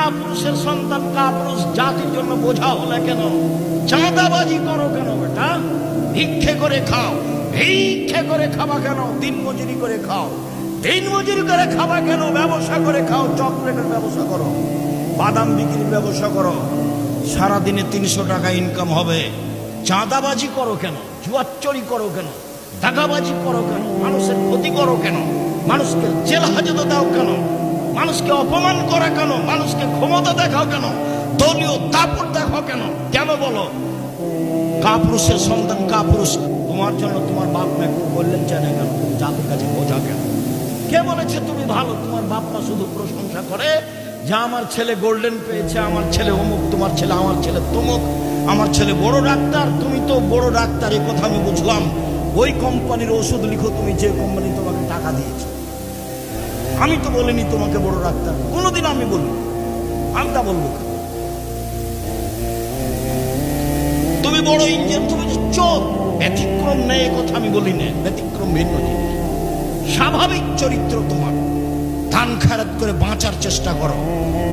কাপুরুষের সন্তান কাপুরুষ জাতির জন্য বোঝা হলে কেন? চাঁদাবাজি করো কেন বেটা? ভিক্ষে করে খাও। ভিক্ষে করে খাবা কেন? দিন মজুরি করে খাও। দিন মজুরি করে খাবা কেন? ব্যবসা করে খাও। চকলেটের ব্যবসা করো, বাদাম বিক্রির ব্যবসা করো, সারাদিনে 300 টাকা ইনকাম হবে। চাঁদাবাজি করো কেন? জুয়াচুরি করো কেন? টাকাবাজি করো কেন? মানুষের ক্ষতি করো কেন? মানুষকে জেল হাজতে দাও কেন? মানুষকে অপমান করা কেন? মানুষকে ক্ষমতা দেখাও কেন? দলীয় দাপট দেখাও কেন? কেন বলো? কাপুরুষের সন্তান কাপুরুষ। তোমার জন্য তোমার বাপ মা একটু বললেন চায় না কেন? জাতির কাছে বোঝা কেন? কে বলেছে তুমি ভালো? তোমার বাপ মা শুধু প্রশংসা করে যে আমার ছেলে গোল্ডেন পেয়েছে, আমার ছেলে অমুক, তোমার ছেলে, আমার ছেলে তমুক, আমার ছেলে বড় ডাক্তার। তুমি তো বড় ডাক্তার, এই কথা আমি বুঝলাম। ওই কোম্পানির ওষুধ লিখো তুমি, যে কোম্পানি তোমাকে টাকা দিয়েছে। আমি তো বলিনি তোমাকে বড় ডাক্তার, কোনোদিন আমি বলি। আমি তা বলবো কেন? তুমি বড় ইঞ্জিনিয়ার, তুমি চোর। ব্যতিক্রম নেই এ কথা আমি বলি না, ব্যতিক্রম ভিন্ন জিনিস। স্বাভাবিক চরিত্র তোমার। ধান খারাপ করে বাঁচার চেষ্টা করো।